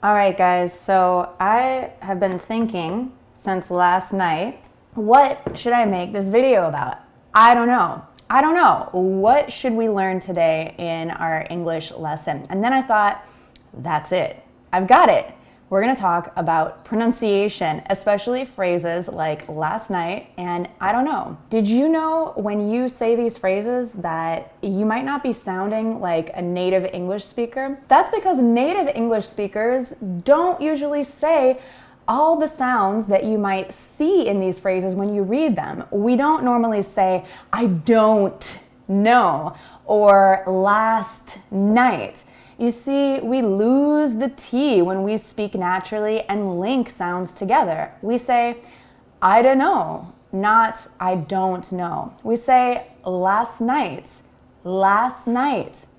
All right, guys, so I have been thinking since last night, what should I make this video about? I don't know. What should we learn today in our English lesson? And then I thought, that's it. I've got it. We're going to talk about pronunciation, especially phrases like last night and I don't know. Did you know when you say these phrases that you might not be sounding like a native English speaker? That's because native English speakers don't usually say all the sounds that you might see in these phrases when you read them. We don't normally say, I don't know, or last night. You see, we lose the T when we speak naturally and link sounds together. We say, I don't know, not I don't know. We say last night,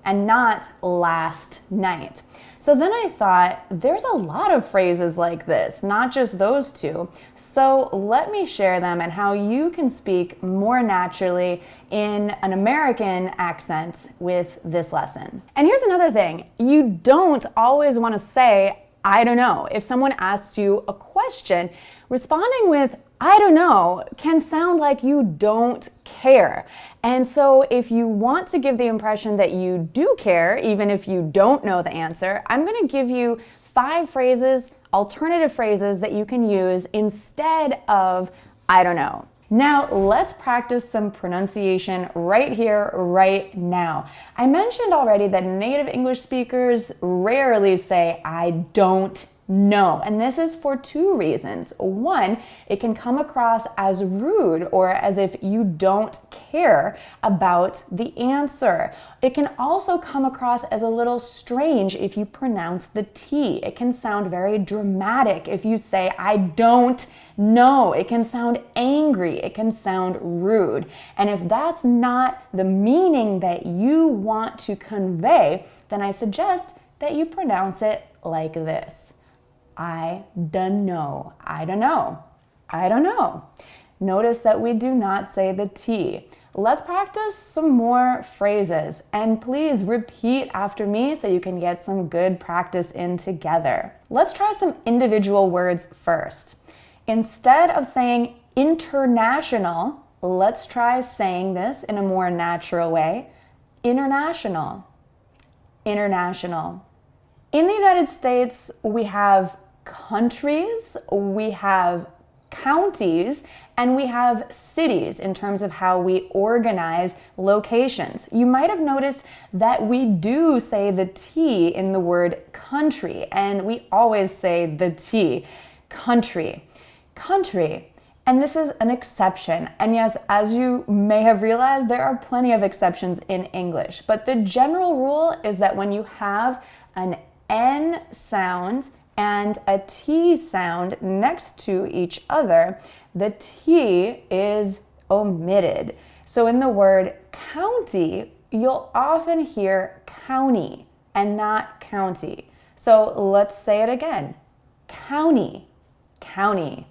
and not last night. So then I thought, there's a lot of phrases like this, not just those two. So let me share them and how you can speak more naturally in an American accent with this lesson. And here's another thing. You don't always want to say, I don't know. If someone asks you a question, responding with, I don't know, can sound like you don't care. And so if you want to give the impression that you do care, even if you don't know the answer, I'm going to give you 5 phrases, alternative phrases that you can use instead of I don't know. Now, let's practice some pronunciation right here, right now. I mentioned already that native English speakers rarely say, I don't know. And this is for 2 reasons. 1, it can come across as rude or as if you don't care about the answer. It can also come across as a little strange if you pronounce the T. It can sound very dramatic if you say, I don't know. It can sound angry. It can sound rude. And if that's not the meaning that you want to convey, then I suggest that you pronounce it like this. I don't know. I don't know. I don't know. Notice that we do not say the T. Let's practice some more phrases, and please repeat after me so you can get some good practice in together. Let's try some individual words first. Instead of saying international, let's try saying this in a more natural way. International. International. In the United States, we have countries, we have counties, and we have cities in terms of how we organize locations. You might have noticed that we do say the T in the word country, and we always say the T, country. Country. And this is an exception. And yes, as you may have realized, there are plenty of exceptions in English. But the general rule is that when you have an N sound and a T sound next to each other, the T is omitted. So in the word county, you'll often hear county and not county. So let's say it again. County, county.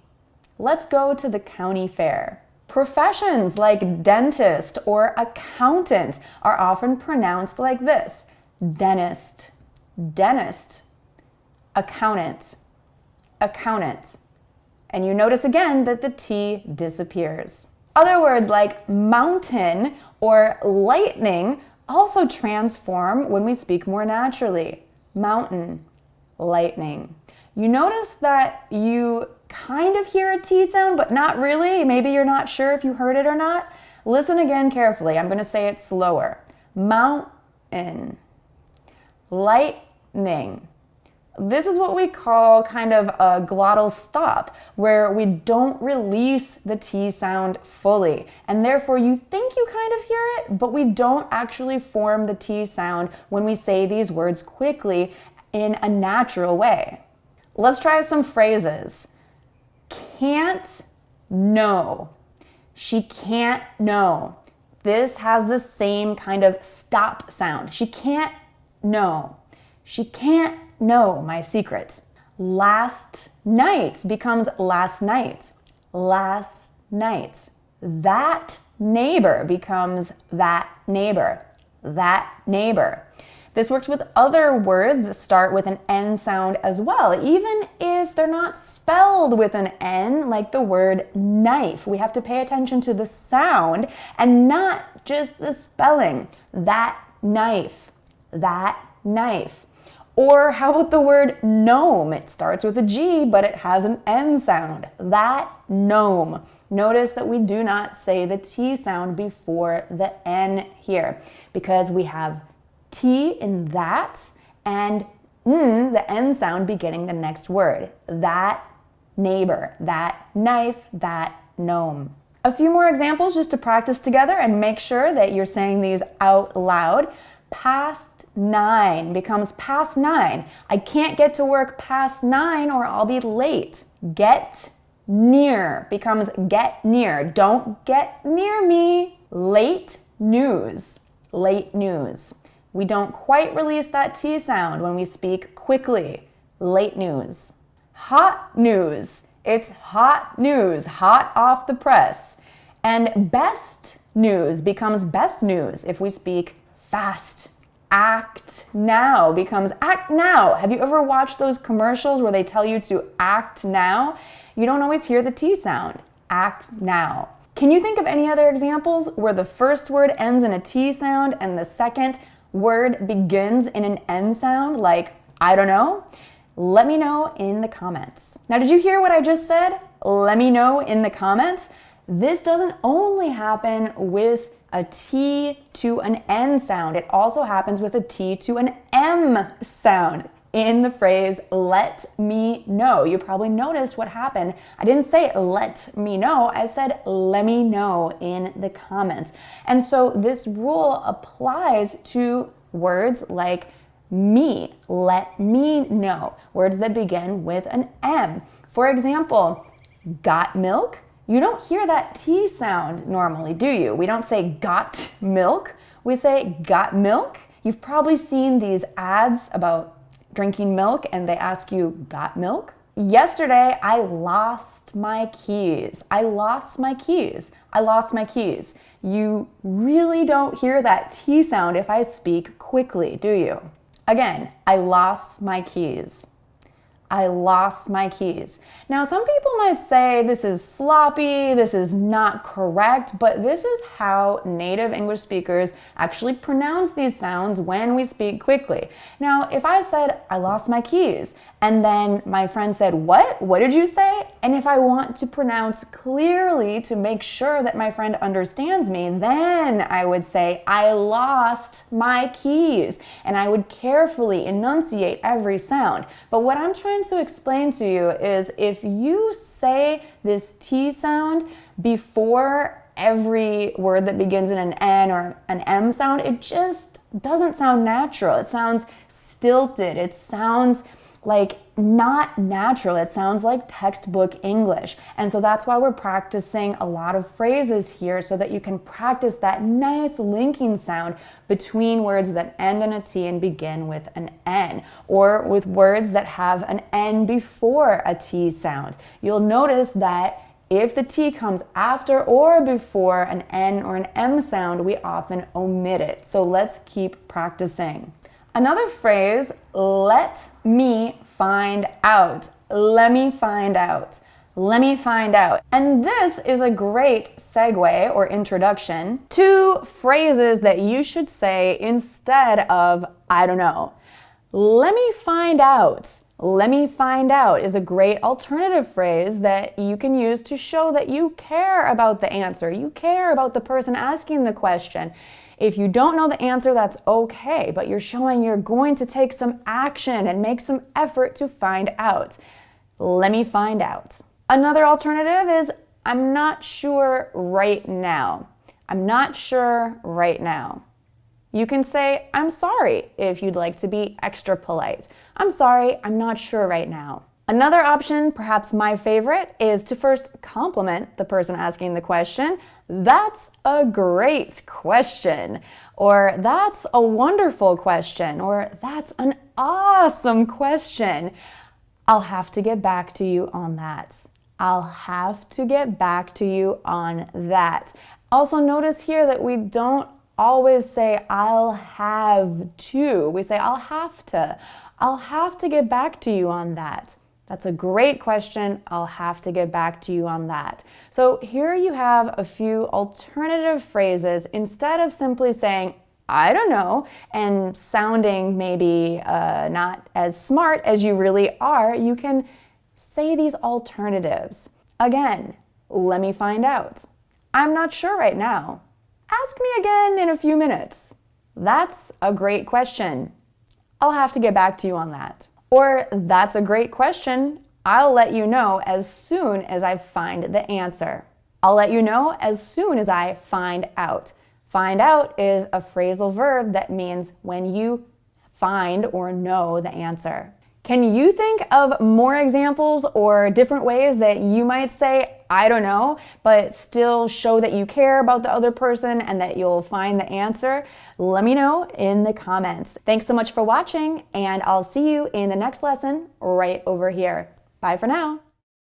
Let's go to the county fair. Professions like dentist or accountant are often pronounced like this. Dentist, dentist. Accountant, accountant. And you notice again that the T disappears. Other words like mountain or lightning also transform when we speak more naturally. Mountain, lightning. You notice that you kind of hear a T sound, but not really. Maybe you're not sure if you heard it or not. Listen again carefully. I'm going to say it slower. Mountain, lightning. This is what we call kind of a glottal stop, where we don't release the T sound fully. And therefore you think you kind of hear it, but we don't actually form the T sound when we say these words quickly in a natural way. Let's try some phrases. Can't know. She can't know. This has the same kind of stop sound. She can't know. She can't know my secret. Last night becomes last night. Last night. That neighbor becomes that neighbor. That neighbor. This works with other words that start with an N sound as well, even if they're not spelled with an N, like the word knife. We have to pay attention to the sound and not just the spelling. That knife, that knife. Or how about the word gnome? It starts with a G, but it has an N sound. That gnome. Notice that we do not say the T sound before the N here because we have T in that and the N sound beginning the next word. That neighbor, that knife, that gnome. A few more examples just to practice together and make sure that you're saying these out loud. Past 9 becomes past 9. I can't get to work past 9 or I'll be late. Get near becomes get near. Don't get near me. Late news. Late news. We don't quite release that T sound when we speak quickly. Late news. Hot news. It's hot news. Hot off the press. And best news becomes best news if we speak fast. Act now becomes act now. Have you ever watched those commercials where they tell you to act now? You don't always hear the T sound. Act now. Can you think of any other examples where the first word ends in a T sound and the second word begins in an N sound, like, I don't know? Let me know in the comments. Now, did you hear what I just said? Let me know in the comments. This doesn't only happen with a T to an N sound. It also happens with a T to an M sound in the phrase, let me know. You probably noticed what happened. I didn't say let me know. I said let me know in the comments. And so this rule applies to words like me, let me know. Words that begin with an M. For example, got milk? You don't hear that T sound normally, do you? We don't say got milk. We say got milk. You've probably seen these ads about drinking milk and they ask you, got milk? Yesterday, I lost my keys. I lost my keys. I lost my keys. You really don't hear that T sound if I speak quickly, do you? Again, I lost my keys. I lost my keys. Now, some people might say this is sloppy, this is not correct, but this is how native English speakers actually pronounce these sounds when we speak quickly. Now, if I said, I lost my keys, and then my friend said, what? What did you say? And if I want to pronounce clearly to make sure that my friend understands me, then I would say, I lost my keys. And I would carefully enunciate every sound. But what I'm trying to explain to you is if you say this T sound before every word that begins in an N or an M sound, it just doesn't sound natural. It sounds stilted. It sounds like not natural. It sounds like textbook English. And so that's why we're practicing a lot of phrases here so that you can practice that nice linking sound between words that end in a T and begin with an N, or with words that have an N before a T sound. You'll notice that if the T comes after or before an N or an M sound, we often omit it. So let's keep practicing. Another phrase, let me find out. Let me find out. Let me find out. And this is a great segue or introduction to phrases that you should say instead of, I don't know. Let me find out. Let me find out is a great alternative phrase that you can use to show that you care about the answer. You care about the person asking the question. If you don't know the answer, that's okay, but you're showing you're going to take some action and make some effort to find out. Let me find out. Another alternative is, I'm not sure right now. I'm not sure right now. You can say, I'm sorry, if you'd like to be extra polite. I'm sorry, I'm not sure right now. Another option, perhaps my favorite, is to first compliment the person asking the question. That's a great question. Or that's a wonderful question. Or that's an awesome question. I'll have to get back to you on that. I'll have to get back to you on that. Also notice here that we don't always say, I'll have to. We say, I'll have to. I'll have to get back to you on that. That's a great question. I'll have to get back to you on that. So here you have a few alternative phrases. Instead of simply saying, I don't know, and sounding maybe not as smart as you really are, you can say these alternatives. Again, let me find out. I'm not sure right now. Ask me again in a few minutes. That's a great question. I'll have to get back to you on that. Or, that's a great question. I'll let you know as soon as I find the answer. I'll let you know as soon as I find out. Find out is a phrasal verb that means when you find or know the answer. Can you think of more examples or different ways that you might say, I don't know, but still show that you care about the other person and that you'll find the answer? Let me know in the comments. Thanks so much for watching, and I'll see you in the next lesson right over here. Bye for now.